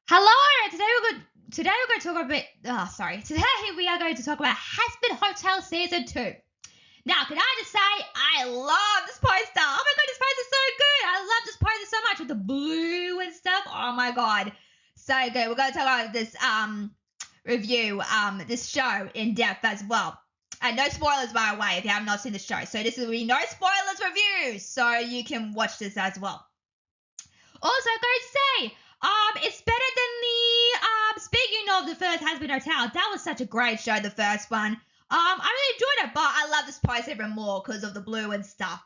Hello. Today we're going to talk about. Today we are going to talk about Hazbin Hotel Season 2. Now, can I just say I love this poster? Oh my god, this poster is so good. I love this poster so much with the blue and stuff. Oh my god, so good. We're going to talk about this review this show in depth as well. And no spoilers, by the way, if you have not seen the show. So this will be no spoilers review, so you can watch this as well. Also, going to say, it's better than the speaking of the first Hazbin Hotel, that was such a great show, the first one. I really enjoyed it, but I love this poster even more because of the blue and stuff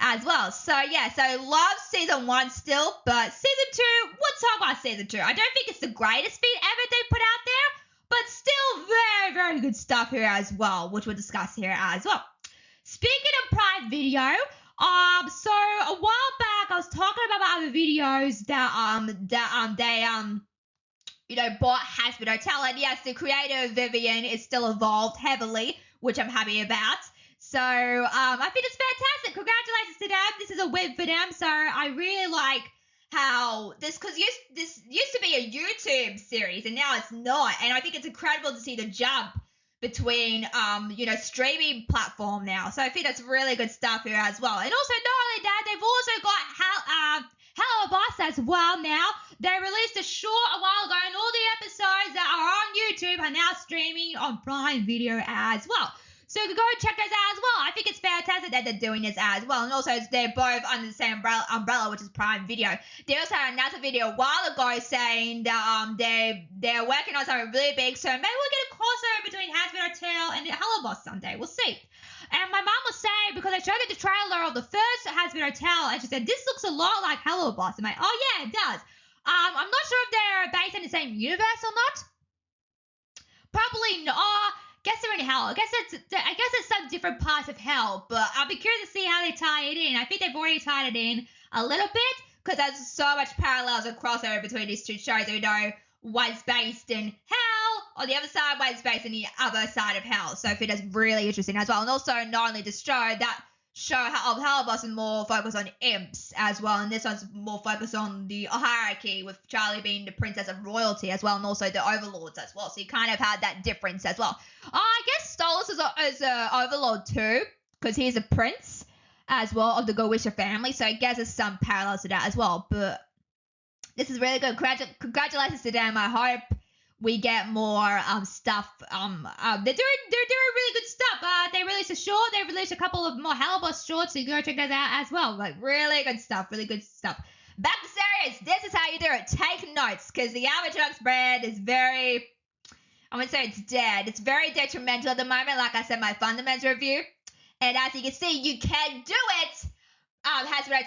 as well. So yeah, so love season 1 still, but season 2, we'll talk about season 2. I don't think it's the greatest feat ever they put out there, but still very, very good stuff here as well, which we'll discuss here as well. Speaking of Prime Video, so a while back I was talking about other videos that they bought Hazbin Hotel, and yes, the creator Vivian is still involved heavily, which I'm happy about. So I think it's fantastic. Congratulations to them. This is a win for them. So I really like how this used to be a YouTube series and now it's not, and I think it's incredible to see the jump between streaming platform now. So I think that's really good stuff here as well. And also not only that, they've also got Hello Boss as well now. They released a short a while ago, and all the episodes that are on YouTube are now streaming on Prime Video as well. So you can go check those out as well. I think it's fantastic that they're doing this as well. And also they're both under the same umbrella, which is Prime Video. They also had another video a while ago saying that they're working on something really big. So maybe we'll get a crossover between Hazbin Hotel and the Hello Boss someday. We'll see. And my mum was saying, because I showed her the trailer of the first Hazbin Hotel, and she said, this looks a lot like Hello Boss. I'm like, oh yeah, it does. I'm not sure if they're based in the same universe or not. Probably not. Guess they're in hell. I guess it's some different parts of hell, but I'll be curious to see how they tie it in. I think they've already tied it in a little bit, because there's so much parallels and crossover between these two shows. We know one's based in hell, on the other side, one's based in the other side of hell. So I think that's really interesting as well. And also, not only the show, that show of Hello Boss is more focused on imps as well, and this one's more focused on the hierarchy, with Charlie being the princess of royalty as well, and also the overlords as well. So you kind of had that difference as well. I guess Stolas is a overlord too, because he's a prince as well of the Gowisha family. So I guess there's some parallels to that as well. But this is really good. Congratulations to them. I hope we get more stuff. They're doing really good stuff. They released a short. They released a couple of more Hello Boss shorts, so you go check those out as well. Like, really good stuff. Really good stuff. Back to series. This is how you do it. Take notes, because the Animaniacs brand is very, I wouldn't say it's dead. It's very detrimental at the moment. Like I said, my fundamentals review. And as you can see, you can do it. Hazbin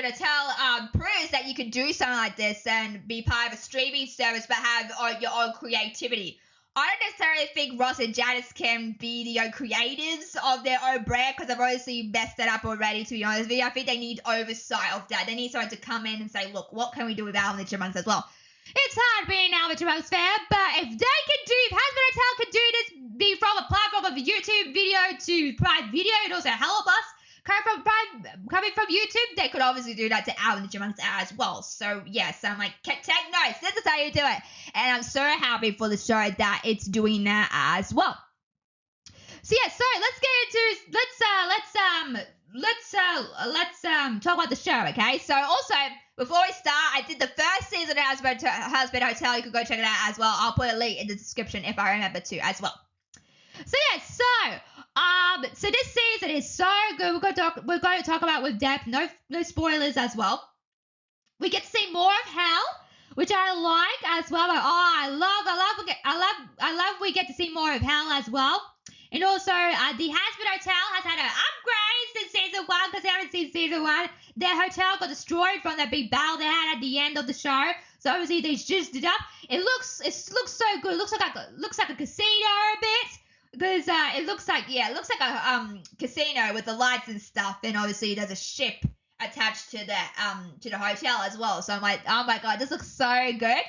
Hotel proves that you can do something like this and be part of a streaming service, but have your own creativity. I don't necessarily think Ross and Janice can be the creators of their own brand, because they've obviously messed it up already, to be honest with you. I think they need oversight of that. They need someone to come in and say, look, what can we do with Alvin and the Chipmunks as well? It's hard being an Alvin and Chipmunks fan, but if Hazbin Hotel can do this, be from a platform of a YouTube video to Prime Video, and also Hello Boss, coming from YouTube, they could obviously do that to Alvin and the Chipmunks as well. So yes, I'm like, take notes. This is how you do it, and I'm so happy for the show that it's doing that as well. So yeah, so let's get into let's talk about the show, okay? So also, before we start, I did the first season of Hazbin Hotel. You can go check it out as well. I'll put a link in the description if I remember to as well. So yeah, so this season is so good. We're going to talk about with depth, no spoilers as well. We get to see more of hell, which I like as well. I love we get to see more of hell as well. And also, the Hazbin Hotel has had an upgrade since season 1, because they haven't seen season 1. Their hotel got destroyed from that big battle they had at the end of the show. So obviously they juiced it up. It looks so good. It looks like a casino a bit. Because it looks like a casino with the lights and stuff, and obviously there's a ship attached to the hotel as well. So I'm like, oh my god, this looks so good.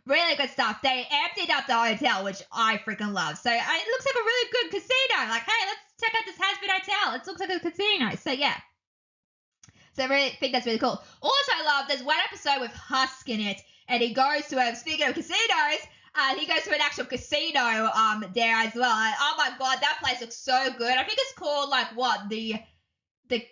Really good stuff. They emptied up the hotel, which I freaking love. So it looks like a really good casino. Like, hey, let's check out this Hazbin Hotel. It looks like a casino. So yeah. So I really think that's really cool. Also, I love there's one episode with Husk in it, and he goes to speaking of casinos, he goes to an actual casino there as well. And, oh my god, that place looks so good. I think it's called like what the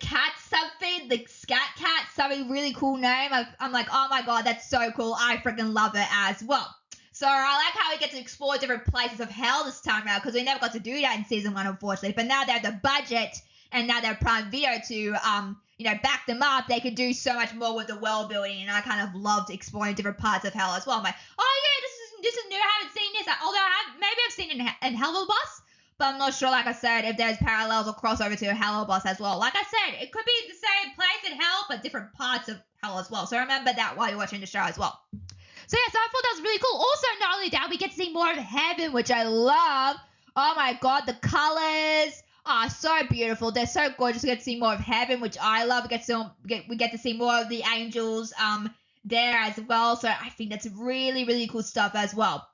cat something, the scat cat, something really cool name. I'm like, oh my god, that's so cool. I freaking love it as well. So I like how we get to explore different places of hell this time around, because we never got to do that in season 1, unfortunately. But now they have the budget, and now they have Prime Video to back them up. They can do so much more with the world building, and I kind of loved exploring different parts of hell as well. I'm like, oh yeah, this is new. I haven't seen this. Although maybe I've seen it in Hell Boss, but I'm not sure. Like I said, if there's parallels or crossover to Hell Boss as well. Like I said, it could be the same place in hell, but different parts of hell as well. So remember that while you're watching the show as well. So yeah, so I thought that was really cool. Also, not only that, we get to see more of heaven, which I love. Oh my god, the colors are so beautiful. They're so gorgeous. We get to see more of heaven, which I love. We get to see more of the angels there as well. So I think that's really, really cool stuff as well.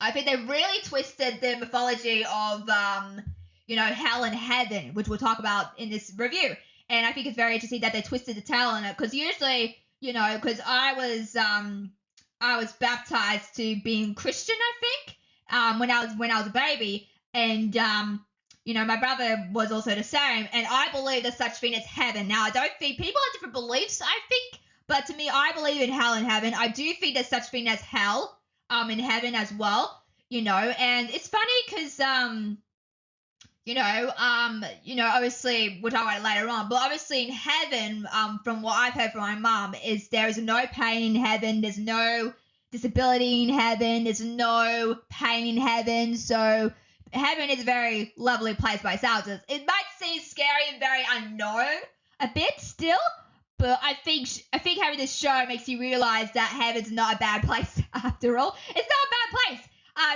I think they really twisted the mythology of hell and heaven, which we'll talk about in this review. And I think it's very interesting that they twisted the tale on it, because usually, because I was baptized to being Christian, I think, when I was a baby, and my brother was also the same, and I believe there's such thing as heaven. Now, I don't think people have different beliefs, I think, but to me, I believe in hell and heaven. I do think there's such thing as hell, in heaven as well, and it's funny because obviously we'll talk about it later on, but obviously in heaven, from what I've heard from my mom, is there is no pain in heaven, there's no disability in heaven, there's no pain in heaven, so heaven is a very lovely place by itself. It might seem scary and very unknown a bit still, but I think having this show makes you realize that heaven's not a bad place after all. It's not a bad place.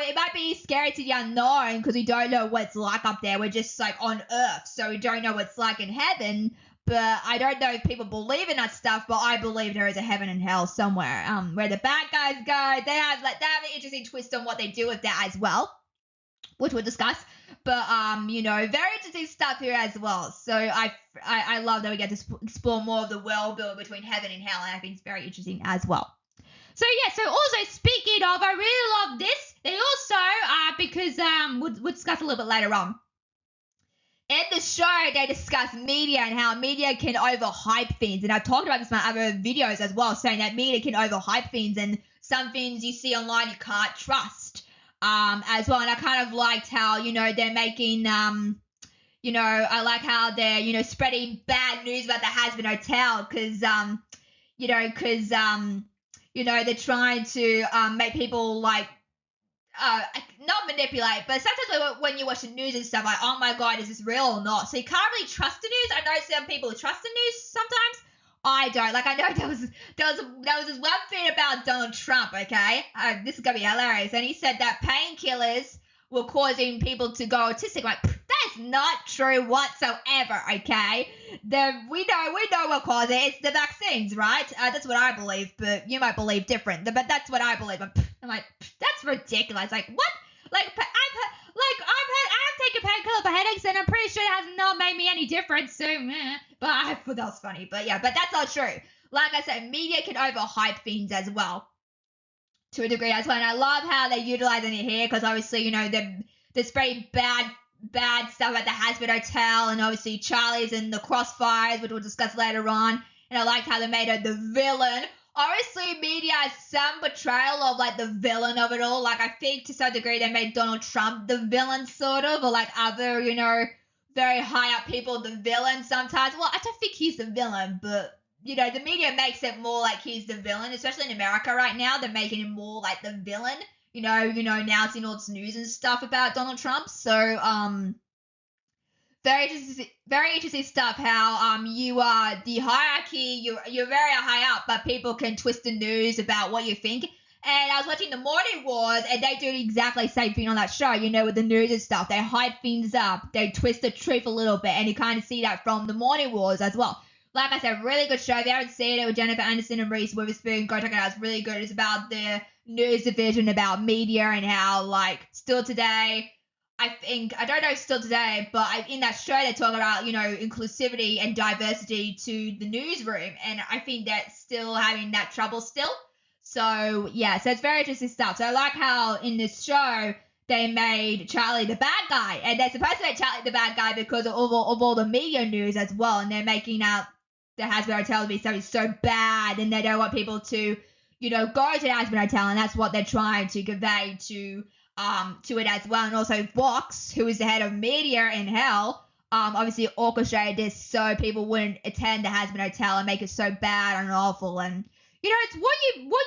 It might be scary to the unknown because we don't know what it's like up there. We're just like on Earth, so we don't know what it's like in heaven. But I don't know if people believe in that stuff, but I believe there is a heaven and hell somewhere. Where the bad guys go, they have an interesting twist on what they do with that as well, which we'll discuss. But very interesting stuff here as well. So I love that we get to explore more of the world build between heaven and hell, and I think it's very interesting as well. So yeah, so also speaking of, I really love this. They also, because we'll discuss a little bit later on. In the show, they discuss media and how media can overhype things. And I've talked about this in my other videos as well, saying that media can overhype things, and some things you see online you can't trust as well. And I kind of liked how, they're making, I like how they're, spreading bad news about the Hazbin Hotel because, they're trying to make people like, not manipulate, but sometimes when you watch the news and stuff, like, oh my god, is this real or not? So you can't really trust the news. I know some people trust the news sometimes. I don't. Like, I know there was this one thing about Donald Trump, okay? This is gonna be hilarious. And he said that painkillers were causing people to go autistic. Like, that's not true whatsoever, okay? We know what caused it. It's the vaccines, right? That's what I believe, but you might believe different. But that's what I believe. I'm like, that's ridiculous. Like, what? Like, I've taken painkiller for headaches, and I'm pretty sure it has not made me any difference. So, but I thought that was funny. But yeah, but that's not true. Like I said, media can overhype things as well, to a degree as well. And I love how they're utilizing it here, because obviously, there's very bad stuff at the Hazbin Hotel, and obviously Charlie's in the crossfires, which we'll discuss later on. And I liked how they made her the villain. Obviously, media has some portrayal of, like, the villain of it all. Like, I think to some degree they made Donald Trump the villain, sort of, or, like, other, very high-up people the villain sometimes. Well, I don't think he's the villain, but, the media makes it more like he's the villain, especially in America right now. They're making him more like the villain, announcing all this news and stuff about Donald Trump. So, very interesting stuff. How you are the hierarchy. You're very high up, but people can twist the news about what you think. And I was watching the Morning Wars, and they do exactly the same thing on that show. With the news and stuff, they hype things up. They twist the truth a little bit, and you kind of see that from the Morning Wars as well. Like I said, really good show. If you haven't seen it with Jennifer Aniston and Reese Witherspoon, go check it out. It's really good. It's about the news division, about media, and how, like, still today, I don't know still today, but in that show they talk about, inclusivity and diversity to the newsroom, and I think that's still having that trouble still. So yeah, so it's very interesting stuff. So I like how in this show they made Charlie the bad guy, and they're supposed to make Charlie the bad guy because of all the media news as well, and they're making out the Hazbin Hotel to be so bad, and they don't want people to, go to the Hazbin Hotel, and that's what they're trying to convey to it as well. And also Vox, who is the head of media in hell, obviously orchestrated this so people wouldn't attend the Hazbin Hotel and make it so bad and awful. And it's what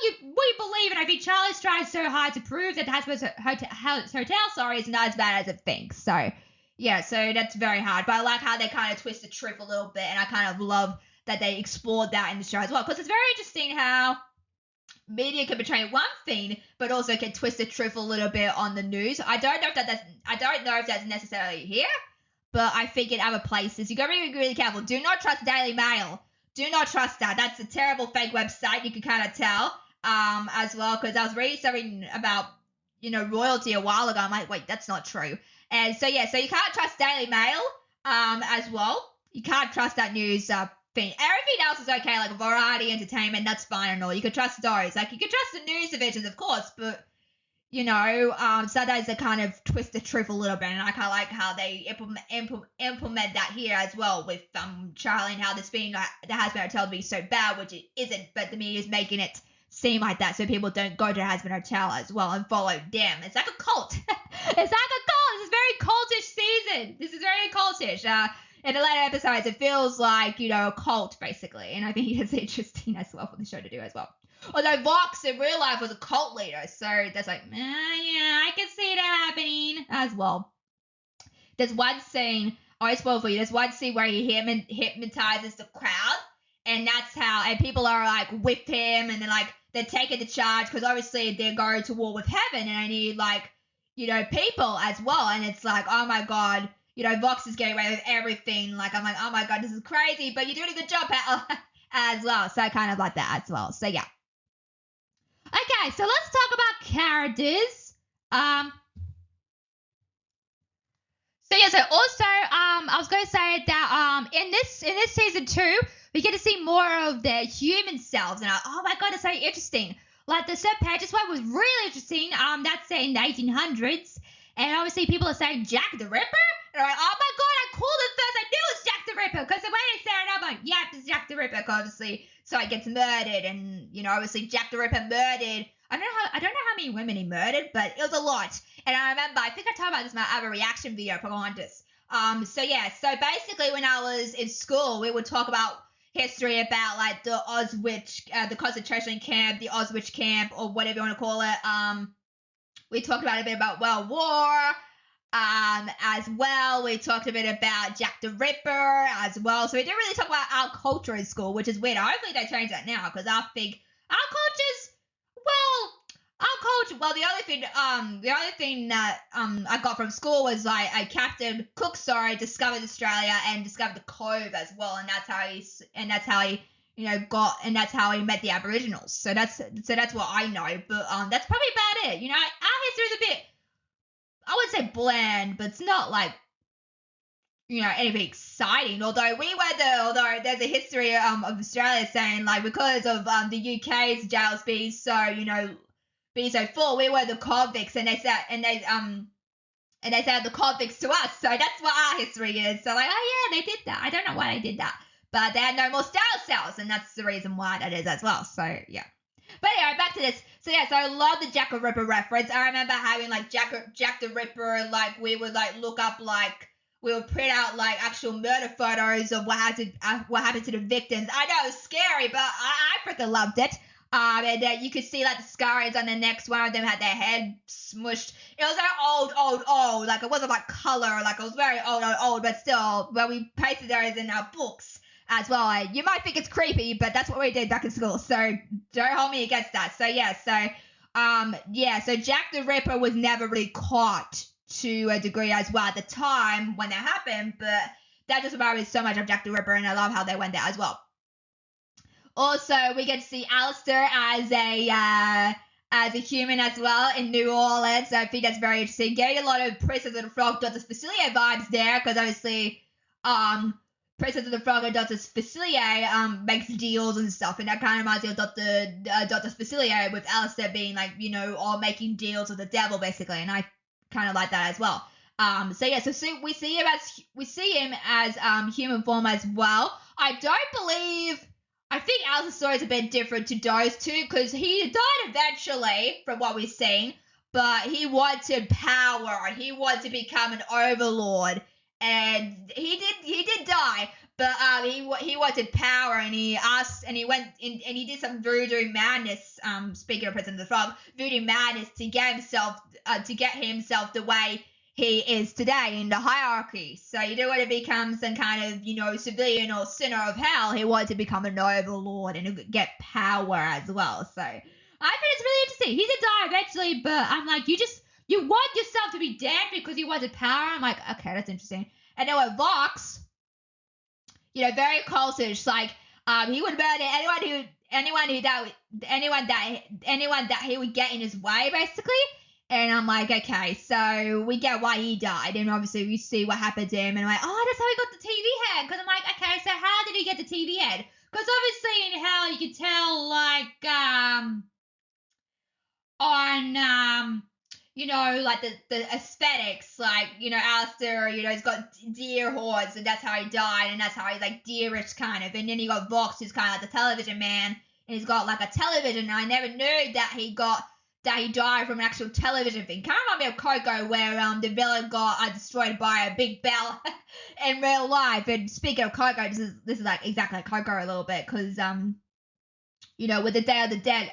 you believe, and I think Charlie's trying so hard to prove that the Hazbin Hotel is not as bad as it thinks. So yeah, so that's very hard. But I like how they kind of twist the truth a little bit, and I kind of love that they explored that in the show as well, because it's very interesting how media can portray one thing, but also can twist the truth a little bit on the news. I don't know if that's necessarily here, but I think in other places you gotta be really careful. Do not trust Daily Mail. Do not trust that. That's a terrible fake website. You can kind of tell as well, because I was reading something about royalty a while ago. I'm like, wait, that's not true. And so yeah, so you can't trust Daily Mail as well. You can't trust that news thing. Everything else is okay, like variety, entertainment, that's fine and all. You can trust those. Like, you can trust the news divisions, of course, but, sometimes they kind of twist the truth a little bit, and I kind of like how they implement that here as well with Charlie, and how this being the Hazbin Hotel to be so bad, which it isn't, but the media is making it seem like that so people don't go to the Hazbin Hotel as well and follow them. It's like a cult. It's like a cult. This is very cultish season. This is very cultish. In the later episodes, it feels like, a cult, basically. And I think it's interesting as well for the show to do as well. Although Vox in real life was a cult leader, so that's like, yeah, I can see that happening as well. There's one scene, I spoil for you, there's one scene where he hypnotizes the crowd, and that's how, and people are like with him, and they're taking the charge, because obviously they're going to war with heaven, and I need people as well, and it's like, oh my god, Vox is getting away with everything. Like, I'm like, oh my god, this is crazy, but you're doing a good job as well. So I kind of like that as well. So yeah. Okay, so let's talk about characters. So yeah, so also, I was going to say that in this season 2, we get to see more of their human selves, and oh my god, it's so interesting. Like, the Sir Pages one was really interesting. That's set in the 1800s, and obviously people are saying Jack the Ripper. And I'm like, oh my god, I called it first. I knew it was Jack the Ripper, because the way they said it, I'm like, yeah, it's Jack the Ripper, obviously. So he gets murdered, and obviously Jack the Ripper murdered. I don't know how many women he murdered, but it was a lot. And I remember, I think I talked about this in my other reaction video, Pocahontas. So yeah, so basically when I was in school, we would talk about history about like the Auschwitz, the concentration camp, the Auschwitz camp, or whatever you want to call it. We talked about a bit about World War. As well, we talked a bit about Jack the Ripper as well. So we didn't really talk about our culture in school, which is weird. Hopefully they change that now, because I think our culture. Well, the only thing that I got from school was like Captain Cook, discovered Australia and discovered the Cove as well, and that's how he met the Aboriginals. So that's what I know. But that's probably about it. Our history is a bit, I wouldn't say bland, but it's not like, anything exciting. Although there's a history of Australia saying like, because of the UK's jails being so full, we were the convicts, and they said the convicts to us. So that's what our history is. So like, oh yeah, they did that. I don't know why they did that, but they had no more stem cells, and that's the reason why that is as well. So yeah. But anyway, back to this. So yeah, so I love the Jack the Ripper reference. I remember having like Jack the Ripper, like we would like look up, like we would print out like actual murder photos of what happened to the victims. I know it was scary, but I freaking loved it. And you could see like the scars on the necks. One of them had their head smushed. It was very old. Like, it wasn't like color. Like, it was very old, but still, when we pasted those in our books as well. You might think it's creepy, but that's what we did back in school. So don't hold me against that. So yeah, so Jack the Ripper was never really caught to a degree as well at the time when that happened, but that just reminded me so much of Jack the Ripper, and I love how they went there as well. Also, we get to see Alistair as a human as well in New Orleans. So I think that's very interesting. Getting a lot of Princess and the Frog Daughter Facilio vibes there, because obviously Princess of the Frog and Dr. Facilier makes deals and stuff, and that kind of reminds me of Dr. Facilier with Alistair being like, all making deals with the devil basically, and I kind of like that as well. So we see him as human form as well. I think Alistair's story is a bit different to those two because he died eventually from what we've seen, but he wanted power. He wanted to become an overlord. And he did die, but he wanted power, and he went in and he did some voodoo madness. Speaking of President of the Frog, voodoo madness to get himself the way he is today in the hierarchy. So you don't want to become some kind of civilian or sinner of hell. He wanted to become an overlord and get power as well. So I think it's really interesting. He did die eventually, but I'm like, you want yourself to be dead because you wanted power? I'm like, okay, that's interesting. And then with Vox, very cultish. Like, he would murder anyone that he would get in his way, basically. And I'm like, okay, so we get why he died, and obviously we see what happened to him, and I'm like, oh, that's how he got the TV head. Because I'm like, okay, so how did he get the TV head? Because obviously in Hell you can tell, like, on like the aesthetics, like, Alistair, he's got deer horns, and that's how he died, and that's how he's like deerish kind of. And then you got Vox, who's kind of like the television man, and he's got like a television. And I never knew that he died from an actual television thing. Kind of remind me of Coco, where the villain got destroyed by a big bell in real life. And speaking of Coco, this is like exactly like Coco a little bit, because with the Day of the Dead.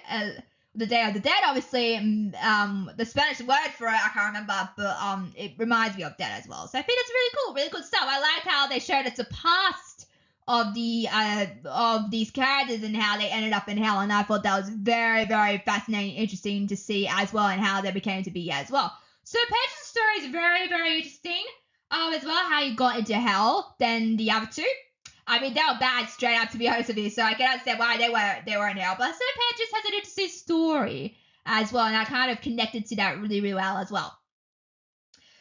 The Day of the Dead, obviously, the Spanish word for it, I can't remember, but it reminds me of that as well. So I think it's really cool stuff. I like how they showed us the past of these characters and how they ended up in hell, and I thought that was very, very fascinating, interesting to see as well, and how they became to be as well. So Page's story is very, very interesting as well, how he got into hell than the other two. I mean, they were bad straight up, to be honest with you, so I can understand why they were in hell. But Page just has an interesting story as well, and I kind of connected to that really, really well as well.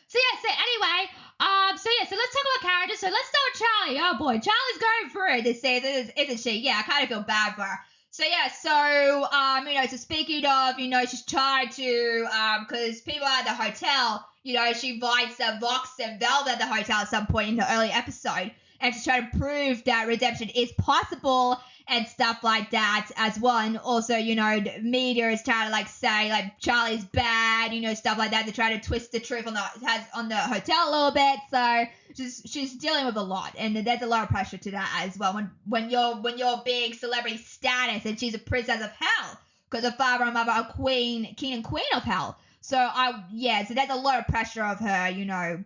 So anyway, so let's talk about characters. So let's start with Charlie. Oh boy, Charlie's going through it this season, isn't she? Yeah, I kind of feel bad for her. So so speaking of, she's tried to, because people at the hotel, she invites Vox and Velvet at the hotel at some point in the early episode. And to try to prove that redemption is possible and stuff like that as well. And also, the media is trying to like say like Charlie's bad, stuff like that. They try to twist the truth on the hotel a little bit. So she's dealing with a lot, and there's a lot of pressure to that as well. When you're big celebrity status, and she's a princess of hell because her father and mother are king and queen of hell. So so there's a lot of pressure of her,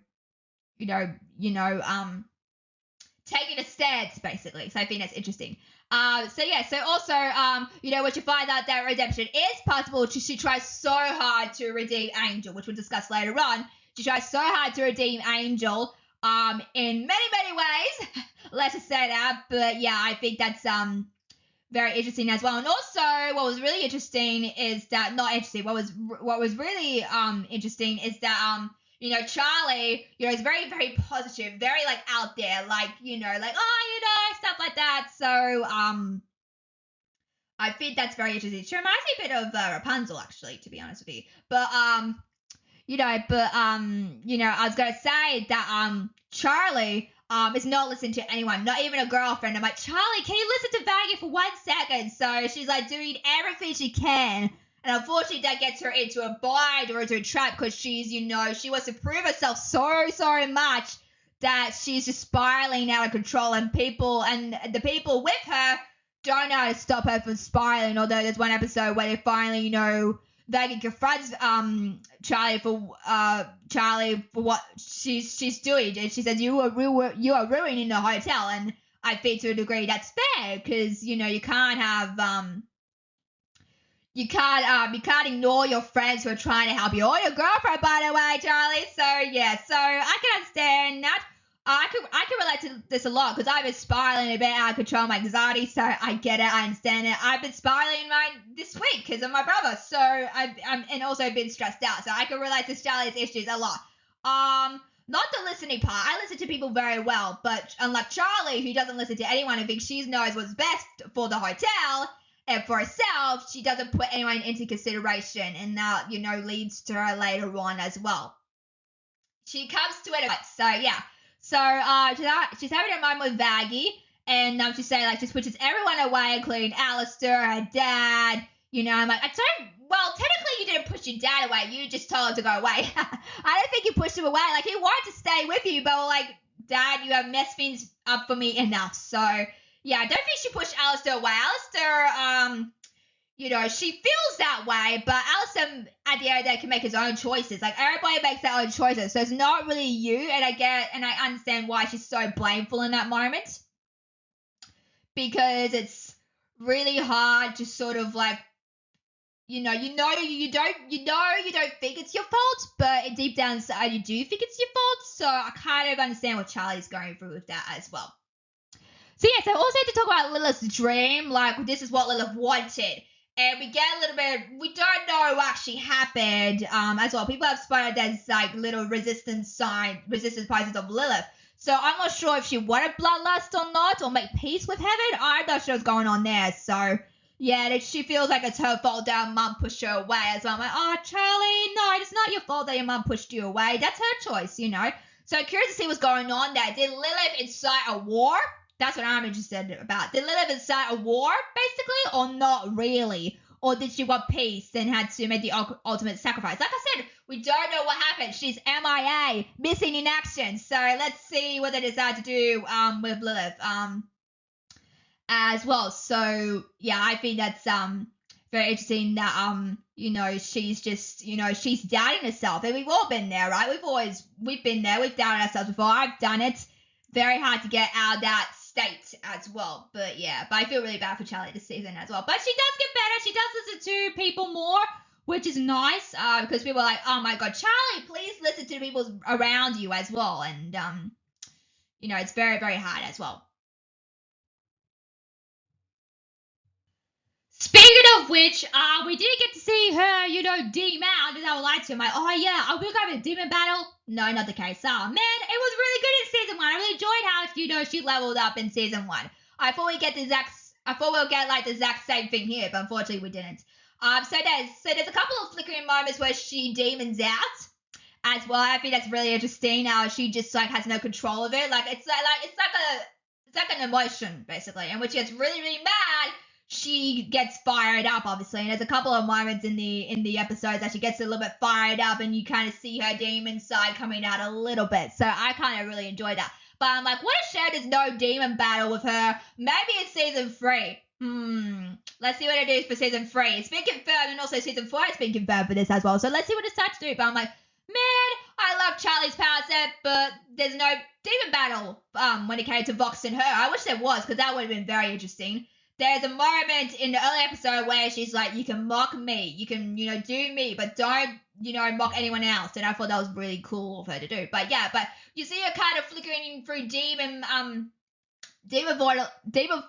taking a stance, basically. So I think that's interesting. So also, when you find out that redemption is possible, she tries so hard to redeem Angel, which we'll discuss later on. She tries so hard to redeem Angel, in many, many ways. Let's just say that. But yeah, I think that's very interesting as well. And also, what was really interesting is that what was really interesting is that Charlie, is very, very positive, very, like, out there, like, stuff like that. So, I think that's very interesting. She reminds me a bit of Rapunzel, actually, to be honest with you. But, I was going to say that, Charlie, is not listening to anyone, not even a girlfriend. I'm like, Charlie, can you listen to Maggie for 1 second? So she's, like, doing everything she can. And unfortunately, that gets her into a bind or into a trap because she's, she wants to prove herself so much that she's just spiraling out of control. And the people with her don't know how to stop her from spiraling. Although there's one episode where they finally, Maggie confronts Charlie for what she's doing. And she says, you are ruining the hotel. And I think to a degree that's fair because, you can't have... You can't ignore your friends who are trying to help you, or your girlfriend, by the way, Charlie. So I can understand that. I can relate to this a lot because I've been spiraling a bit out of control, my anxiety. So I get it, I understand it. I've been spiraling this week because of my brother. So and also been stressed out. So I can relate to Charlie's issues a lot. not the listening part. I listen to people very well, but unlike Charlie, who doesn't listen to anyone and thinks she knows what's best for the hotel and for herself, she doesn't put anyone into consideration, and that, leads to her later on as well. She comes to it, so yeah. So she's having a moment with Vaggie, and she's saying, like, she pushes everyone away, including Alistair, her dad. I'm like, well, technically you didn't push your dad away. You just told him to go away. I don't think you pushed him away. Like, he wanted to stay with you, but like, Dad, you have messed things up for me enough. So, yeah, I don't think she pushed Alistair away. Alistair, she feels that way, but Alistair, at the end of the day, can make his own choices. Like, everybody makes their own choices. So it's not really you, and I understand why she's so blameful in that moment. Because it's really hard to sort of like, you don't think it's your fault, but deep down inside you do think it's your fault. So I kind of understand what Charlie's going through with that as well. So yeah, so also to talk about Lilith's dream, like, this is what Lilith wanted. And we get a little bit, we don't know what actually happened as well. People have spotted there's like little resistance pieces of Lilith. So I'm not sure if she wanted bloodlust or not, or make peace with heaven. I'm not sure what's going on there. So yeah, she feels like it's her fault that her mum pushed her away as well. I'm like, oh, Charlie, no, it's not your fault that your mum pushed you away. That's her choice, So I'm curious to see what's going on there. Did Lilith incite a war? That's what I'm interested about. Did Lilith incite a war, basically, or not really? Or did she want peace and had to make the ultimate sacrifice? Like I said, we don't know what happened. She's MIA, missing in action. So let's see what they decide to do with Lilith as well. So yeah, I think that's very interesting that she's just she's doubting herself, and we've all been there, right? We've been there. We've doubted ourselves before. I've done it. Very hard to get out of that state as well. But yeah, I feel really bad for Charlie this season as well. But she does get better. She does listen to people more, which is nice because people are like, oh my god, Charlie, please listen to the people around you as well. And it's very, very hard as well. Speaking of which, we did get to see her, demon out, and I would like to. I'm like, oh yeah, are we going to have a demon battle? No, not the case. Oh man, it was really good in season 1. I really enjoyed how, she leveled up in season 1. I thought we'd get like the exact same thing here, but unfortunately we didn't. So there's a couple of flickering moments where she demons out as well. I think that's really interesting. She just like has no control of it. Like it's like an emotion basically, and when she gets really, really mad, she gets fired up, obviously, and there's a couple of moments in the episodes that she gets a little bit fired up, and you kind of see her demon side coming out a little bit. So I kind of really enjoyed that. But I'm like, what a shame there's no demon battle with her. Maybe it's season 3. Let's see what it is for season 3. It's been confirmed, and also season 4 has been confirmed for this as well. So let's see what it starts to do. But I'm like, man, I love Charlie's power set, but there's no demon battle when it came to Vox and her. I wish there was, because that would have been very interesting. There's a moment in the early episode where she's like, you can mock me, you can, do me, but don't, mock anyone else. And I thought that was really cool of her to do. But yeah, but you see her kind of flickering through demon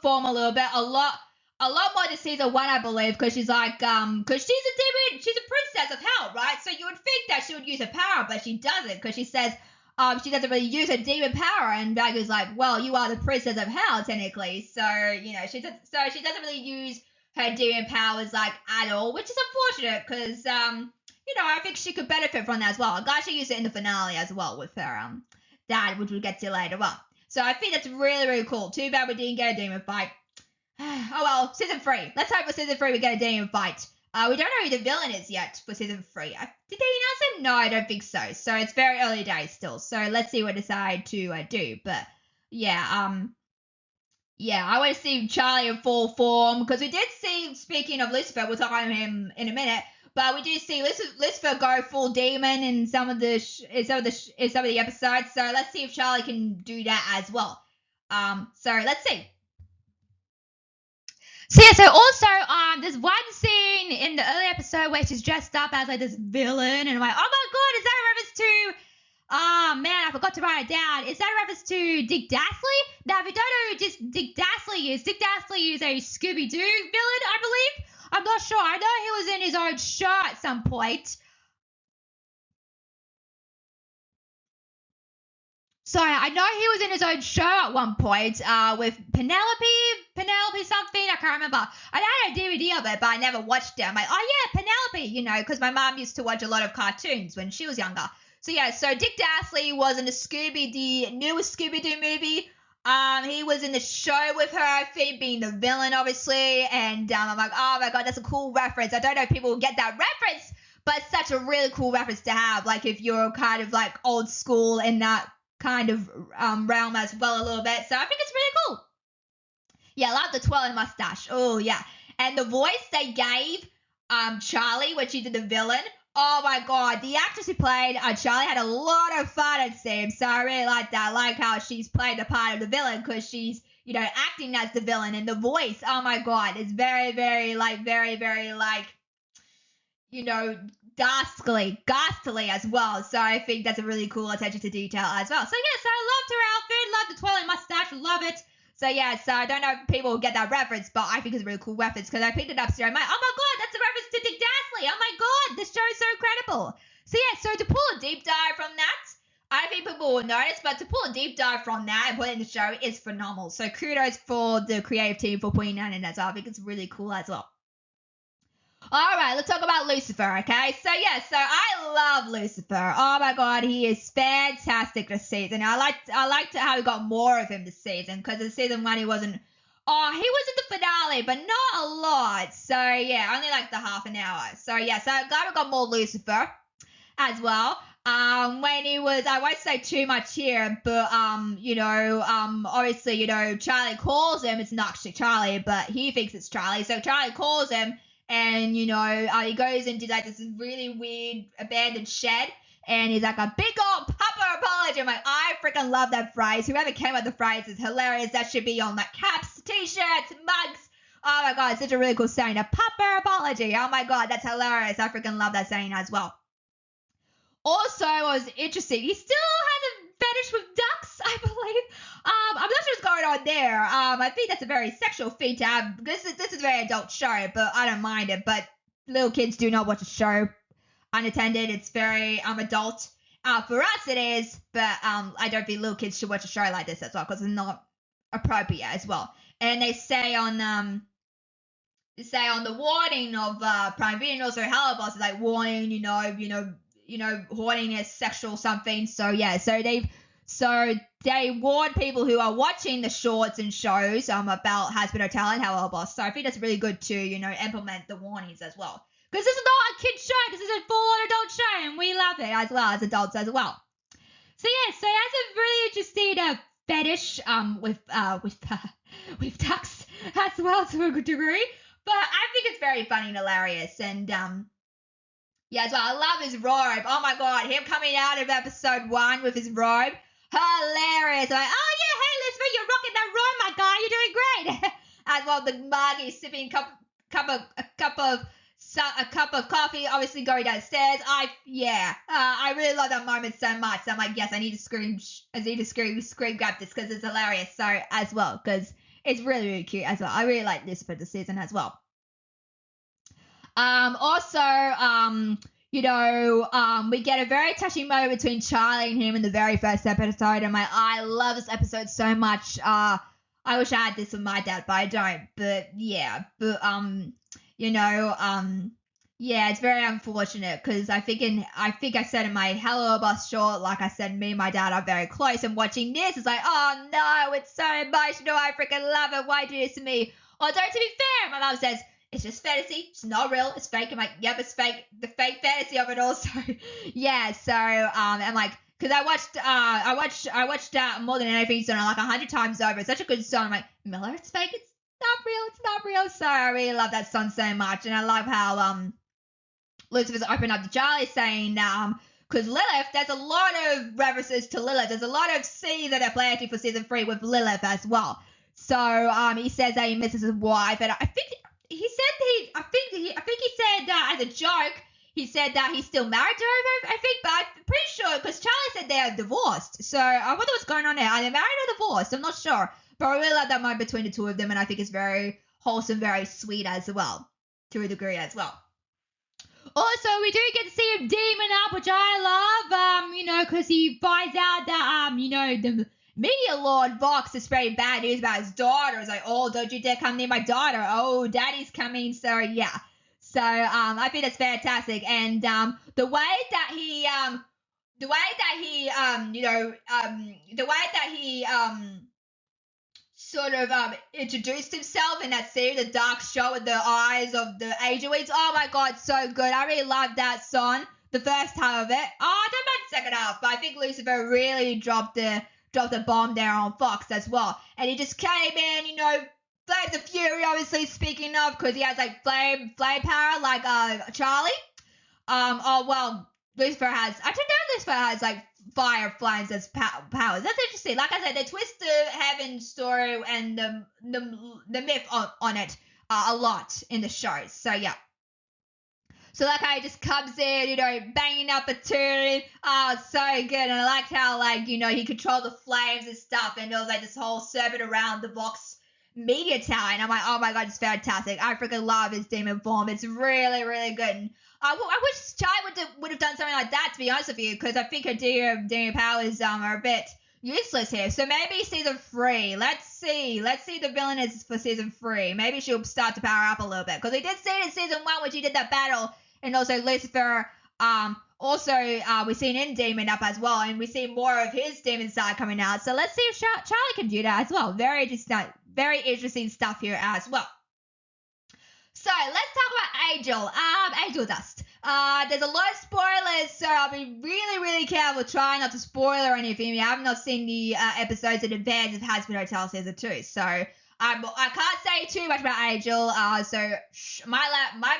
form a little bit, a lot more to season 1, I believe, because she's like, because she's a demon, she's a princess of hell, right? So you would think that she would use her power, but she doesn't, because she says, she doesn't really use her demon power, and Bagu's like, well, you are the princess of hell, technically. So, she doesn't really use her demon powers, like, at all, which is unfortunate, because, I think she could benefit from that as well. I'm glad she used it in the finale as well with her, dad, which we'll get to later on. So I think that's really, really cool. Too bad we didn't get a demon fight. Oh well, season 3. Let's hope for season 3 we get a demon fight. We don't know who the villain is yet for season 3. Did they announce it? No, I don't think so. So it's very early days still. So let's see what they decide to do. But yeah, I want to see Charlie in full form, because we did see, speaking of Lucifer, we'll talk about him in a minute. But we do see Lucifer go full demon in some of the episodes. So let's see if Charlie can do that as well. So let's see. So yeah, so also there's one scene in the early episode where she's dressed up as like this villain, and I'm like, oh my god, is that a reference to? Man, I forgot to write it down. Is that a reference to Dick Dastly? Now, if you don't know who just Dick Dastly is a Scooby-Doo villain, I believe. I'm not sure. I know he was in his own show at some point. So I know he was in his own show at one point with Penelope something. I can't remember. I had a DVD of it, but I never watched it. I'm like, oh yeah, Penelope, because my mom used to watch a lot of cartoons when she was younger. So yeah, so Dick Dastly was in the newest Scooby-Doo movie. He was in the show with her, I think, being the villain, obviously. And I'm like, oh my God, that's a cool reference. I don't know if people will get that reference, but it's such a really cool reference to have. Like if you're kind of like old school in that kind of realm as well a little bit. So I think it's really cool. Yeah, I love the twirling mustache. Oh, yeah. And the voice they gave Charlie when she did the villain. Oh, my God. The actress who played Charlie had a lot of fun, it seems. So I really like that. I like how she's played the part of the villain because she's, acting as the villain. And the voice, oh, my God, is very, very, very, very, ghastly as well. So I think that's a really cool attention to detail as well. So yes, I loved her outfit, loved the twirling mustache, love it. So yeah, so I don't know if people will get that reference, but I think it's a really cool reference because I picked it up straight. I'm like, oh my God, that's a reference to Dick Dastly. Oh my God, this show is so incredible. So yeah, so to pull a deep dive from that, I think people will notice, but to pull a deep dive from that and put it in the show is phenomenal. So kudos for the creative team for putting that in as well. I think it's really cool as well. All right, let's talk about Lucifer, okay? So, yeah, so I love Lucifer. Oh, my God, he is fantastic this season. I liked how we got more of him this season because the season one he was in the finale, but not a lot. So, yeah, only like the half an hour. So, yeah, so I'm glad we got more Lucifer as well. When he was, I won't say too much here, but, obviously, Charlie calls him. It's not actually Charlie, but he thinks it's Charlie. So, Charlie calls him. And, he goes into like this really weird abandoned shed. And he's like, a big old papa apology. I'm like, I freaking love that phrase. Whoever came up with the phrase is hilarious. That should be on like caps, t-shirts, mugs. Oh my God, it's such a really cool saying. A papa apology. Oh my God, that's hilarious. I freaking love that saying as well. Also, I was interested. He still has a fetish with ducks, I believe. I'm not sure what's going on there. I think that's a very sexual thing to have. This is a very adult show, but I don't mind it. But little kids do not watch a show unattended. It's very adult. For us, it is, but I don't think little kids should watch a show like this as well because it's not appropriate as well. And they say on the warning of Prime Video and also Hello Boss is like warning, horniness, sexual something. So yeah, so they warn people who are watching the shorts and shows about Hazbin Hotel and Hello Boss. So I think that's really good to implement the warnings as well. Because this is not a kid show. This is a full-on adult show, and we love it as well as adults as well. So yeah, so that's a really interesting fetish with ducks as well to a good degree. But I think it's very funny and hilarious, and yeah, as well. I love his robe. Oh my God, him coming out of episode 1 with his robe, hilarious. I'm like, oh yeah, hey Lucifer, you're rocking that robe, my guy. You're doing great. As well, the mug, he's sipping a cup of coffee, obviously going downstairs. I really love that moment so much. So I'm like, yes, I need to scream grab this because it's hilarious. So as well, because it's really, really cute as well. I really like this for the season as well. We get a very touching moment between Charlie and him in the very first episode. And I love this episode so much. I wish I had this with my dad, but I don't. But yeah, it's very unfortunate because I think I said in my Hello Boss short, like I said, me and my dad are very close, and watching this is like, oh no, it's so emotional. I freaking love it. Why do this to me? Although to be fair, my mom says, it's just fantasy. It's not real. It's fake. I'm like, yep, it's fake. The fake fantasy of it also. Yeah. So, I'm like, because I watched more than anything song like 100 times over. It's such a good song. I'm like, Miller, it's fake. It's not real. It's not real. So I really love that song so much, and I love how Lucifer's opened up to Charlie saying because Lilith, there's a lot of references to Lilith. There's a lot of scenes that are planted for season 3 with Lilith as well. So he says that he misses his wife, and I think. He said as a joke, he said that he's still married to her, I think, but I'm pretty sure, because Charlie said they are divorced. So I wonder what's going on there. Are they married or divorced? I'm not sure. But I really love that moment between the two of them, and I think it's very wholesome, very sweet as well, to a degree as well. Also, we do get to see him demon up, which I love, because he finds out that, the Media Lord Vox is spreading bad news about his daughter. It's like, oh, don't you dare come near my daughter. Oh, daddy's coming. So, yeah. So, I think that's fantastic. And, the way that he sort of introduced himself in that scene, the dark shot with the eyes of the angel wings. Oh my god, so good. I really loved that song, the first half of it. Oh, I don't mind the second half, but I think Lucifer really dropped the bomb there on Fox as well. And he just came in, Flames of Fury, obviously, speaking of, because he has like flame power like Charlie. Lucifer has, I don't know, Lucifer has like fire flames as powers. That's interesting. Like I said, they twist the heaven story and the myth on it a lot in the shows. So yeah. So like how he just comes in, banging up the tune. Oh, it's so good. And I liked how he controlled the flames and stuff, and there was like this whole serpent around the Vox Media Tower, and I'm like, oh my god, it's fantastic. I freaking love his demon form. It's really, really good. And I wish Charlie would have done something like that, to be honest with you, because I think her demon powers are a bit useless here. So maybe season 3. Let's see the villainess for season 3. Maybe she'll start to power up a little bit, because we did see it in season 1 when she did that battle, and also Lucifer. We've seen him demon up as well, and we see more of his demon side coming out. So let's see if Charlie can do that as well. Very interesting stuff here as well. So let's talk about Angel. Angel Dust. There's a lot of spoilers, so I'll be really, really careful trying not to spoil or anything. I have not seen the episodes in advance of Hazbin Hotel Season 2, so I can't say too much about Angel. My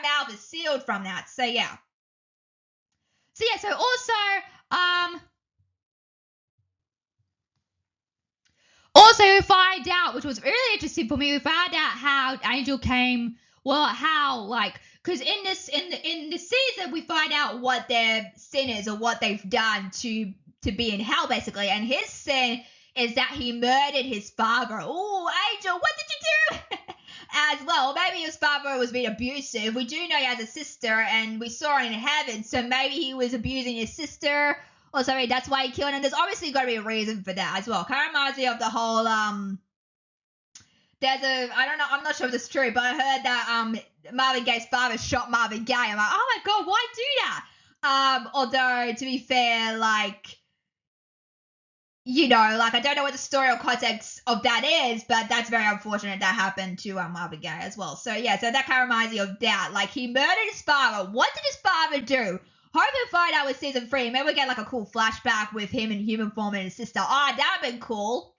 mouth is sealed from that. So yeah. So also we find out, which was really interesting for me, we found out how Angel came. Well, because in this season we find out what their sin is, or what they've done to be in hell, basically. And his sin is that he murdered his father. Oh, Angel, what did you do? As well, maybe his father was being abusive. We do know he has a sister, and we saw it in heaven, so maybe he was abusing his sister or something. That's why he killed him. There's obviously got to be a reason for that as well. Kind of reminds me of the whole I don't know, I'm not sure if this is true, but I heard that Marvin Gaye's father shot Marvin Gaye. I'm like, oh my god, why do that? Although, to be fair, I don't know what the story or context of that is, but that's very unfortunate that happened to Marvin Gaye as well. So yeah, so that kind of reminds me of that. He murdered his father. What did his father do? Hope we'll find out with season 3. Maybe we'll get a cool flashback with him in human form and his sister. Oh, that would have been cool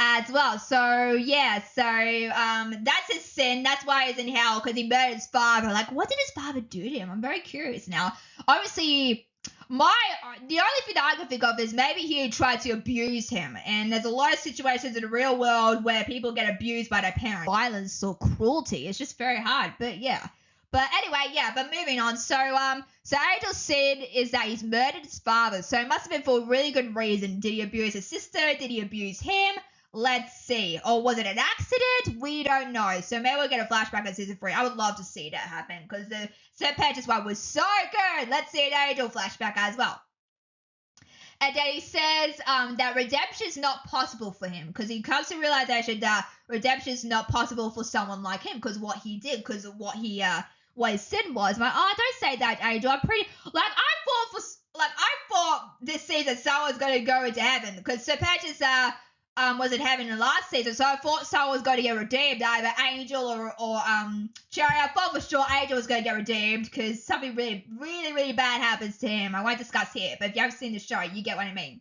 as well. So yeah, that's his sin. That's why he's in hell, because he murdered his father. What did his father do to him? I'm very curious now. Obviously, the only thing that I can think of is maybe he tried to abuse him. And there's a lot of situations in the real world where people get abused by their parents. Violence or cruelty. It's just very hard. But yeah. But anyway, yeah, but moving on. So Angel's sin is that he's murdered his father. So it must have been for a really good reason. Did he abuse his sister? Did he abuse him? Let's see. Or was it an accident? We don't know. So maybe we'll get a flashback in season 3. I would love to see that happen, because the St. Patrick's one was so good. Let's see an Angel flashback as well. And then he says that redemption is not possible for him, because he comes to realization that redemption is not possible for someone like him, because what he did, because of what his sin was. I'm like, oh, don't say that, Angel. I'm pretty I thought this season someone's gonna go into heaven, because St. Patrick's was in heaven in the last season, so I thought someone was going to get redeemed, either Angel or Cherry. I thought for sure Angel was going to get redeemed, because something really, really, really bad happens to him. I won't discuss here, but if you haven't seen the show, you get what I mean.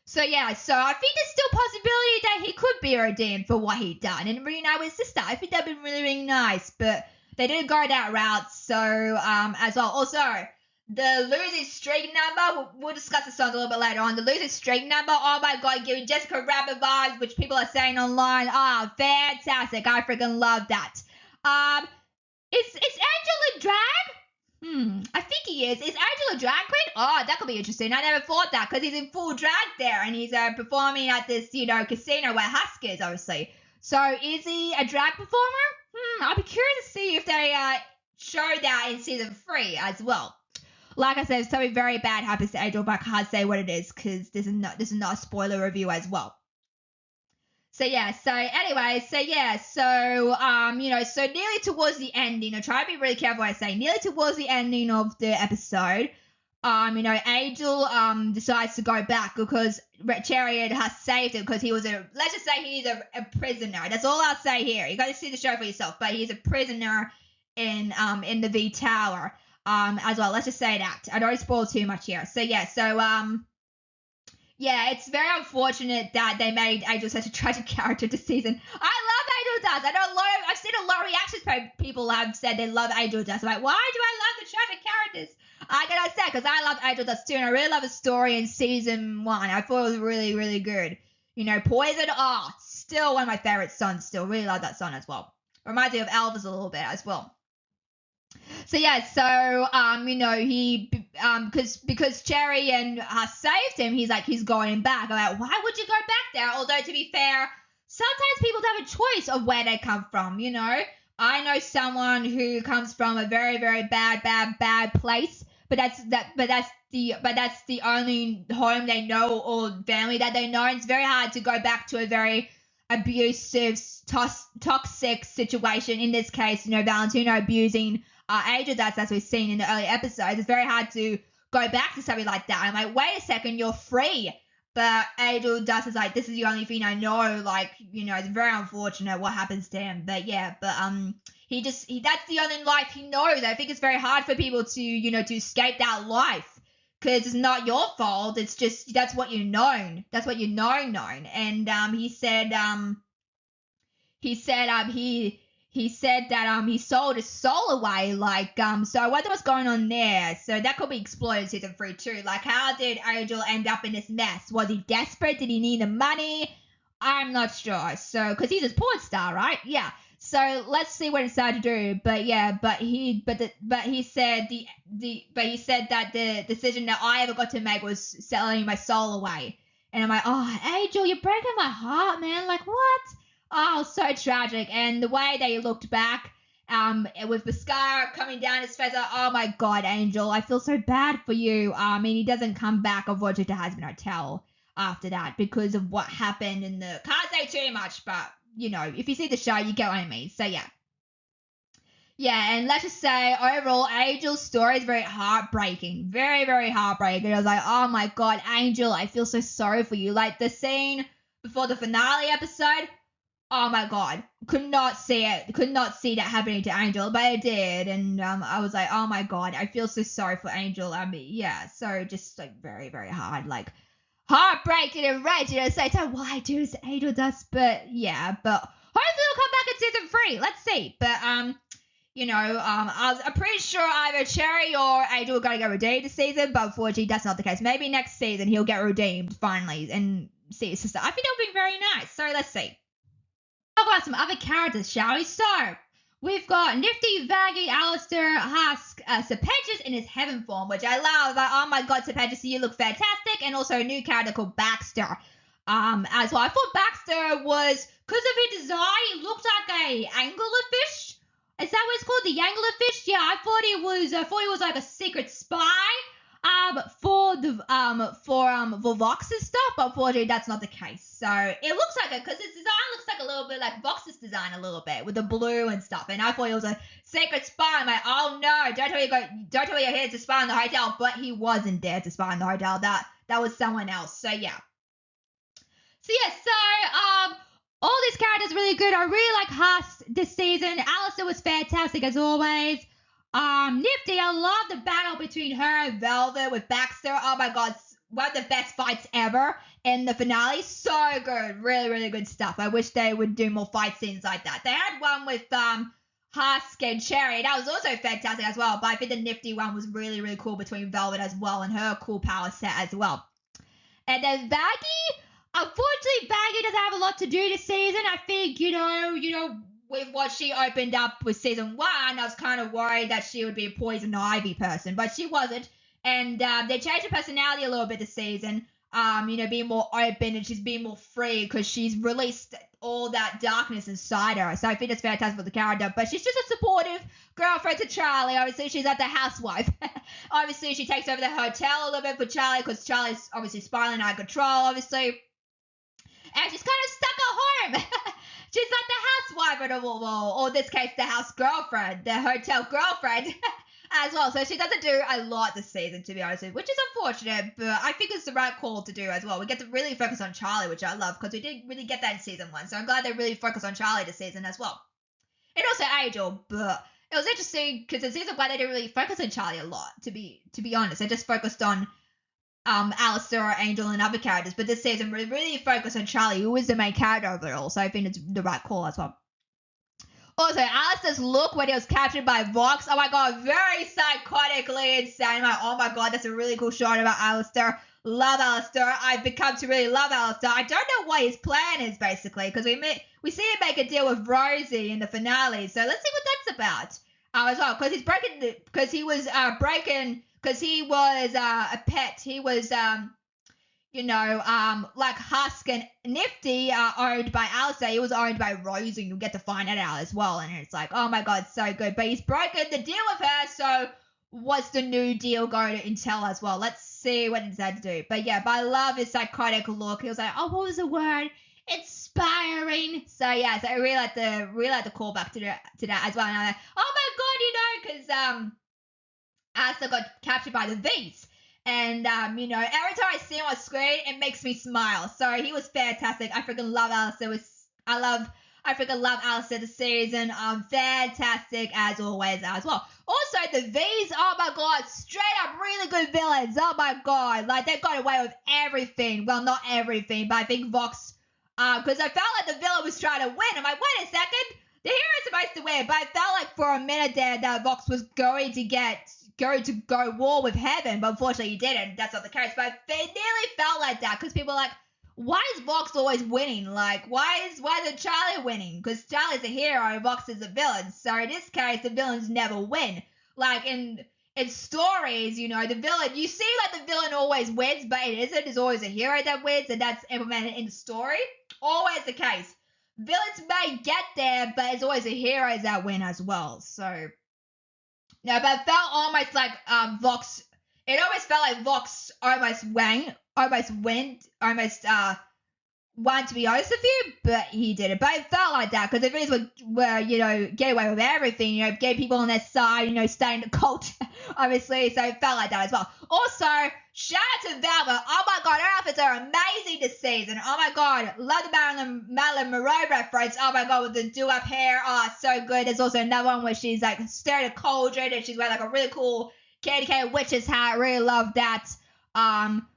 So yeah, so I think there's still possibility that he could be redeemed for what he'd done and reunite with his sister. I think that'd be really, really nice, but they didn't go that route. So as well, also, the losing streak number, we'll discuss this on a little bit later on. The losing streak number, oh my god, giving Jessica Rabbit vibes, which people are saying online. Oh, fantastic. I freaking love that. Is Angel a drag? I think he is. Is Angel a drag queen? Oh, that could be interesting. I never thought that, because he's in full drag there, and he's performing at this, casino where Husk is, obviously. So is he a drag performer? I'll be curious to see if they show that in season 3 as well. Like I said, something very bad happens to Angel, but I can't say what it is because this is not a spoiler review as well. So yeah, so anyway, so nearly towards the ending, I try to be really careful what I say, nearly towards the ending of the episode, Angel decides to go back because Chariot has saved him because he's a prisoner. That's all I'll say here. You got to see the show for yourself, but he's a prisoner in the V Tower as well. Let's just say that. I don't spoil too much here. So yeah, it's very unfortunate that they made Angel such a tragic character this season. I love Angel Dust. I've seen a lot of reactions where people have said they love Angel Dust. I'm like, why do I love the tragic characters? I can understand because I love Angel Dust too, and I really love his story in season 1. I thought it was really, really good. Poison still one of my favorite songs. Still really love that song as well. Reminds me of Elvis a little bit as well. So yeah, he because Cherry and saved him, he's going back. I'm like, why would you go back there? Although to be fair, sometimes people have a choice of where they come from. I know someone who comes from a very, very bad place, but that's the only home they know or family that they know. It's very hard to go back to a very abusive, toxic situation. In this case, Valentino abusing Angel Dust, as we've seen in the early episodes. It's very hard to go back to something like that. I'm like, wait a second, you're free. But Angel Dust is like, this is the only thing I know. It's very unfortunate what happens to him. But yeah, that's the only life he knows. I think it's very hard for people to escape that life because it's not your fault. It's just, that's what you know. That's what you know. And he said that he sold his soul away, so I wonder what's going on there. So that could be explored in season 3 too. How did Angel end up in this mess? Was he desperate? Did he need the money? I'm not sure. So, because he's a porn star, right? Yeah. So let's see what he decided to do. But yeah, he said that the decision that I ever got to make was selling my soul away. And I'm like, oh, Angel, you're breaking my heart, man. What? Oh, so tragic. And the way they looked back, with the scar coming down his face, oh my God, Angel, I feel so bad for you. He doesn't come back, unfortunately, to Hazbin Hotel after that because of what happened in the. Can't say too much, but if you see the show, you get what I mean. So yeah. Yeah, and let's just say overall, Angel's story is very heartbreaking. Very, very heartbreaking. I was like, oh my God, Angel, I feel so sorry for you. The scene before the finale episode. Oh my God, could not see that happening to Angel, but it did, and I was like, oh my God, I feel so sorry for Angel. Yeah, so just very, very hard, heartbreaking and raging at the same time. Why do this Angel Dust? But yeah, but hopefully it'll come back in season 3. Let's see. But I'm pretty sure either Cherry or Angel are gonna get redeemed this season, but unfortunately that's not the case. Maybe next season he'll get redeemed finally and see his sister. I think that would be very nice. So let's see. Talk about some other characters, shall we? So, we've got Nifty, Vaggy, Alistair, Husk, Serpentis in his heaven form, which I love. Oh my God, Serpentis, you look fantastic. And also a new character called Baxter. As well. I thought Baxter was, because of his design, he looked like a anglerfish. Is that what it's called? The anglerfish? Yeah, I thought he was like a secret spy. For Vox's stuff, but unfortunately that's not the case. So it looks like it, because his design looks like a little bit like Vox's design a little bit, with the blue and stuff, and I thought he was a secret spy. I'm like, oh no, don't tell me you're here to spy in the hotel, but he wasn't there to spy in the hotel, that was someone else. So yeah. All these characters are really good. I really like Husk this season. Alistair was fantastic as always. Nifty, I love the battle between her and Velvet with Baxter. Oh my God, one of the best fights ever in the finale. So good, really, really good stuff. I wish they would do more fight scenes like that. They had one with Husk and Cherry. That was also fantastic as well. But I think the Nifty one was really, really cool between Velvet as well and her cool power set as well. And then Vaggy, unfortunately, Vaggy doesn't have a lot to do this season. I think with what she opened up with season 1, I was kind of worried that she would be a Poison Ivy person, but she wasn't. And they changed her personality a little bit this season. being more open and she's being more free because she's released all that darkness inside her. So I think it's fantastic for the character. But she's just a supportive girlfriend to Charlie. Obviously, she's at the housewife. Obviously, she takes over the hotel a little bit for Charlie because Charlie's obviously spiraling out of control, obviously. And she's kind of stuck at home. She's like the housewife or in this case, the house girlfriend, the hotel girlfriend. As well, so she doesn't do a lot this season, to be honest with you, which is unfortunate, but I think it's the right call to do as well. We get to really focus on Charlie, which I love, because we didn't really get that in season 1, so I'm glad they really focus on Charlie this season as well. And also Angel, but it was interesting, because in season 1, they didn't really focus on Charlie a lot, to be honest. They just focused on Alistair, Angel, and other characters, but this season we really focused on Charlie, who is the main character of it all, so I think it's the right call as well. Also, Alistair's look when he was captured by Vox, oh my god, very psychotically insane. Oh my god, that's a really cool shot about Alistair. Love Alistair. I've become to really love Alistair. I don't know what his plan is, basically, because we see him make a deal with Rosie in the finale, so let's see what that's about. As well, because he was a pet. He was, like Husk and Nifty are owned by Alistair. He was owned by Rosie. You'll get to find that out as well. And it's like, oh my god, so good. But he's broken the deal with her, so what's the new deal going to entail as well? Let's see what he decides to do. But yeah, I love his psychotic look. He was like, oh, what was the word? Inspiring. So yeah, so I really like the callback to that as well. And I'm like, oh my god, because Alistair got captured by the Vees. And, every time I see him on screen, it makes me smile. So he was fantastic. I freaking love Alistair. I freaking love Alistair this season. Fantastic as always as well. Also, the Vees, oh my god, straight up really good villains. Oh my god. Like, they got away with everything. Well, not everything, but I think Vox, because I felt like the villain was trying to win. I'm like, wait a second. The hero's supposed to win, but I felt like for a minute there that Vox was going to go war with Heaven, but unfortunately he didn't. That's not the case. But it nearly felt like that because people are like, why is Vox always winning? Like, why isn't Charlie winning? Because Charlie's a hero and Vox is a villain. So in this case, the villains never win. Like in stories, the villain, you see like the villain always wins, but it isn't. There's always a hero that wins, and that's implemented in the story. Always the case. Villains may get there, but it's always the heroes that win as well. So no, but it felt almost like Vox. It always felt like Vox almost won, to be honest with you, but he didn't. But it felt like that because the Vees were get away with everything, get people on their side, staying the cult, obviously. So it felt like that as well. Also, shout out to Velma. Oh my god, her outfits are amazing this season. Oh my god, love the Marilyn Monroe reference. Oh my god, with the do-up hair. Oh, so good. There's also another one where she's like staring at a cauldron and she's wearing like a really cool candy cane witch's hat. Really love that.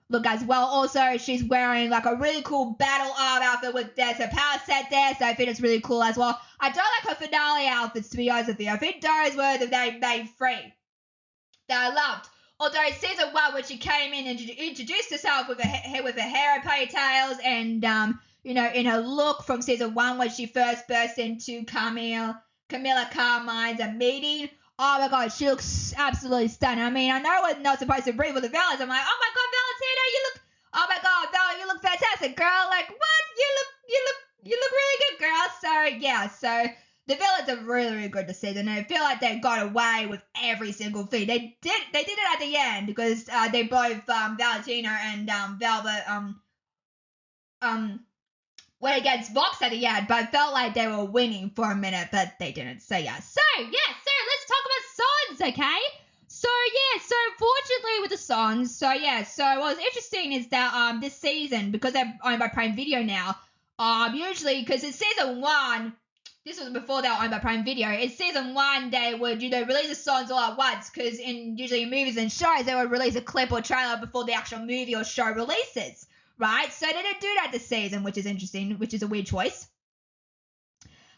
Look as well. Also, she's wearing like a really cool battle arm outfit with there's her power set there, so I think it's really cool as well. I don't like her finale outfits, to be honest with you. I think those were the main three that I loved. Although in season 1, when she came in and introduced herself with her hair and ponytails, and in her look from season 1 when she first burst into Camilla Carmine's meeting. Oh my god, she looks absolutely stunning. I mean, I know we're not supposed to breathe with the villains. I'm like, oh my god, Valentina, oh my god, Val, you look fantastic, girl. Like, what? You look really good, girl. So yeah, so the villains are really, really good this season. And I feel like they got away with every single thing. They did it at the end because they both Valentina and Velvet went against Vox at the end, but I felt like they were winning for a minute, but they didn't. So yeah. So let's talk about songs, okay? So unfortunately with the songs, so what's interesting is that this season, because they're owned by Prime Video now, usually because in season 1, this was before they were owned by Prime Video, in season 1 they would release the songs all at once, because usually in movies and shows they would release a clip or trailer before the actual movie or show releases. Right, so they didn't do that this season, which is interesting, which is a weird choice.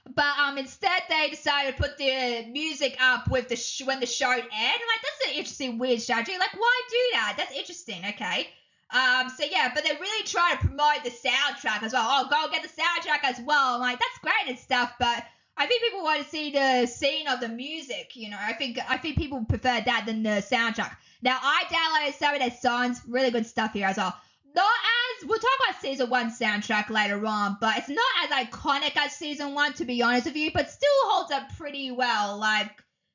But instead they decided to put the music up with when the show aired. Like, that's an interesting, weird strategy. Like, why do that? That's interesting. Okay. But they really try to promote the soundtrack as well. Oh, go get the soundtrack as well. I'm like, that's great and stuff, but I think people want to see the scene of the music. I think people prefer that than the soundtrack. Now, I downloaded some of their songs, really good stuff here as well. we'll talk about season 1 soundtrack later on, but it's not as iconic as season 1, to be honest with you, but still holds up pretty well, like,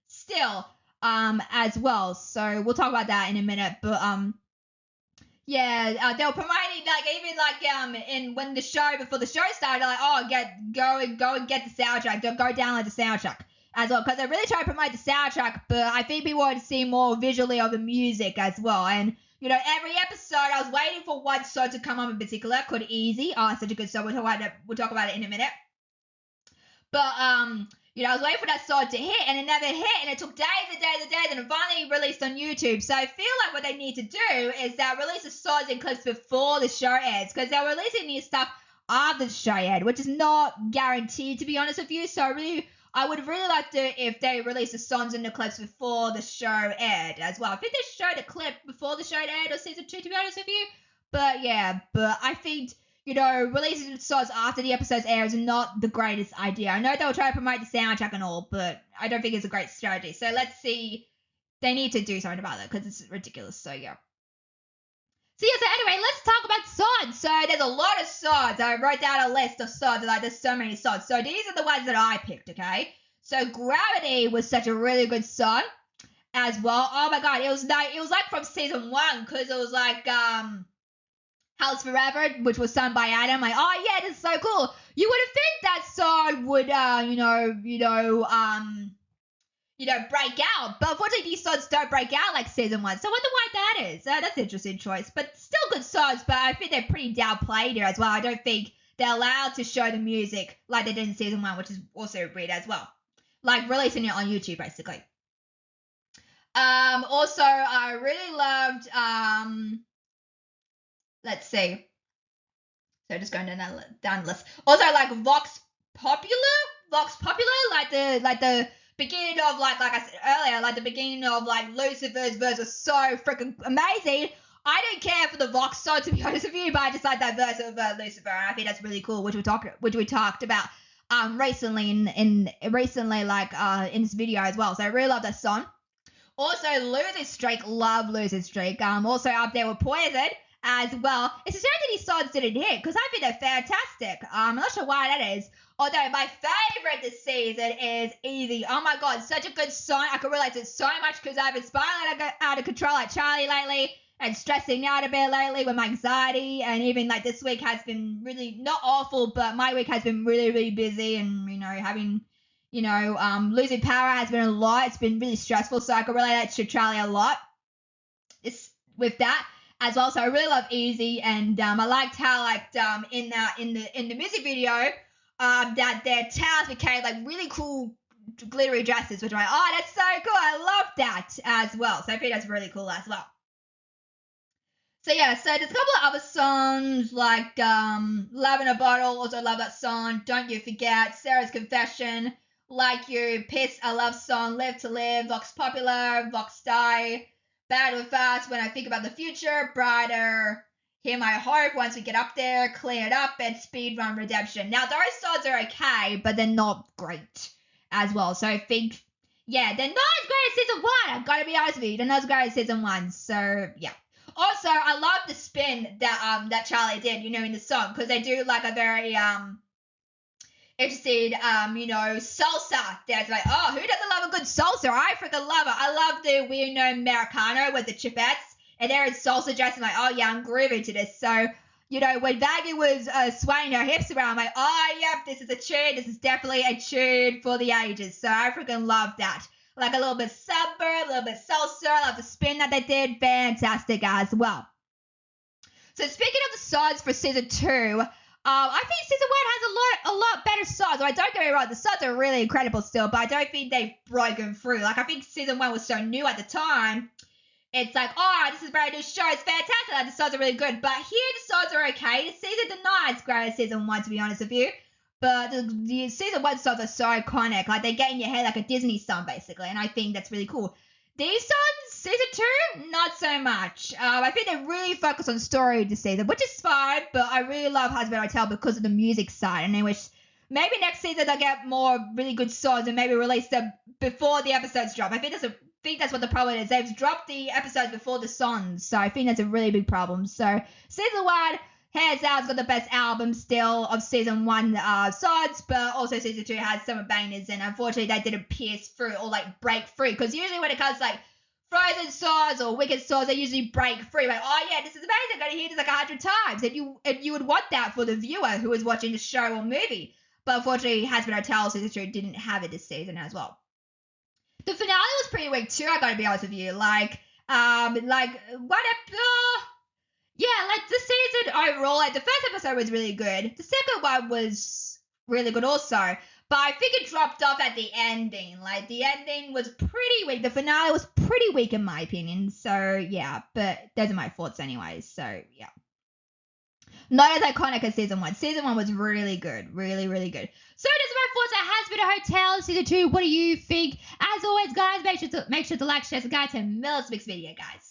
still, as well. So we'll talk about that in a minute, but, yeah, they were promoting, like, even, like, when before the show started, like, oh, go and get the soundtrack, go download the soundtrack as well, because they really try to promote the soundtrack, but I think people want to see more visually of the music as well, and, you know, every episode, I was waiting for one song to come up in particular, called Easy. Oh, such a good song, we'll talk about it in a minute, but, you know, I was waiting for that song to hit, and it never hit, and it took days and days and days, and it finally released on YouTube. So I feel like what they need to do is that release the songs and clips before the show ends, because they're releasing new stuff after the show ends, which is not guaranteed, to be honest with you. So I would really like to if they release the songs and the clips before the show aired as well. I think they showed a clip before the show aired or season 2, to be honest with you. But yeah, I think, you know, releasing songs after the episodes air is not the greatest idea. I know they'll try to promote the soundtrack and all, but I don't think it's a great strategy. So let's see. They need to do something about it because it's ridiculous. So yeah. So anyway, let's talk about songs. So there's a lot of songs. I wrote down a list of songs. Like, there's so many songs. So these are the ones that I picked, okay? So Gravity was such a really good song as well. Oh my god, it was like from season 1, because it was like House Forever, which was sung by Adam. Like, oh yeah, this is so cool. You would have think that song would break out, but unfortunately these songs don't break out like season 1. So I wonder why that is. That's an interesting choice, but still good songs. But I think they're pretty downplayed here as well. I don't think they're allowed to show the music like they did in season 1, which is also weird as well. Like releasing it on YouTube, basically. Also, I really loved let's see. So just going down the list. Also, like Vox Popular, like the beginning of like I said earlier, like the beginning of like Lucifer's verse was so freaking amazing. I don't care for the Vox song, to be honest with you, but I just like that verse of Lucifer, and I think that's really cool, which we talked about recently in this video as well. So I really love that song. Also, Losing Streak, love Losing Streak. Also up there with Poison as well. It's a shame that these songs didn't hit, because I think they're fantastic. I'm not sure why that is. Although my favorite this season is Easy. Oh my god, such a good song. I can relate to it so much because I've been spiraling out of control like Charlie lately, and stressing out a bit lately with my anxiety, and even like this week has been really not awful, but my week has been really, really busy, and having losing power has been a lot. It's been really stressful, so I can relate to Charlie a lot. It's with that as well. So I really love Easy, and I liked how in the music video that their towels became like really cool glittery dresses, which I'm like, oh, that's so cool. I love that as well. So I think that's really cool as well. So yeah, so there's a couple of other songs like Love in a Bottle, also love that song. Don't You Forget, Sarah's Confession, Like You, Piss, I love song, Live to Live, Vox Popular, Vox Die, Bad or Fast, When I Think About the Future, Brighter, Hear My Hope, Once We Get Up There, Clean It Up, and Speed Run Redemption. Now those songs are okay, but they're not great as well. So I think, yeah, they're not as great as season 1. I've got to be honest with you, they're not as great as season 1. So yeah. Also, I love the spin that Charlie did, in the song, because they do like a very interesting salsa dance. Like, oh, who doesn't love a good salsa? I freaking love it. I love the We Know Americano with the chipettes, and they're in salsa dress. I'm like, oh yeah, I'm grooving to this. So, when Vaggie was swaying her hips around, I'm like, oh yep, this is a tune. This is definitely a tune for the ages. So I freaking love that. Like a little bit samba, a little bit salsa. I love the spin that they did. Fantastic as well. So speaking of the songs for season 2, I think season 1 has a lot better songs. Well, don't get me wrong, the songs are really incredible still, but I don't think they've broken through. Like, I think season 1 was so new at the time. It's like, oh, this is a brand new show. It's fantastic. Like, the songs are really good. But here, the songs are okay. The season did not as great as season 1, to be honest with you. But the season 1 songs are so iconic. Like, they get in your head like a Disney song, basically. And I think that's really cool. These songs, season 2, not so much. I think they really focus on story this season, which is fine. But I really love Hazbin Hotel because of the music side. And I wish maybe next season they'll get more really good songs and maybe release them before the episodes drop. I think that's a think that's what the problem is. They've dropped the episodes before the songs, so I think that's a really big problem. So season 1, hands down, got the best album still of season 1 songs, but also season 2 has some bangers, and unfortunately they didn't pierce through or like break through, because usually when it comes to like Frozen songs or Wicked songs, they usually break through. Like, oh yeah, this is amazing, I'm gonna hear this like 100 times, and you would want that for the viewer who was watching the show or movie. But unfortunately, Hazbin Hotel season 2 didn't have it this season as well. The finale was pretty weak too, I gotta be honest with you. Like the season overall, like the first episode was really good. The second one was really good also. But I think it dropped off at the ending. Like, the ending was pretty weak. The finale was pretty weak in my opinion. So, yeah. But those are my thoughts anyways. So, yeah. Not as iconic as season 1. Season 1 was really good. Really, really good. So, those are my thoughts on Has Been a Hotel season 2. What do you think? As always, guys, make sure to like, share, subscribe, and tell me this video, guys.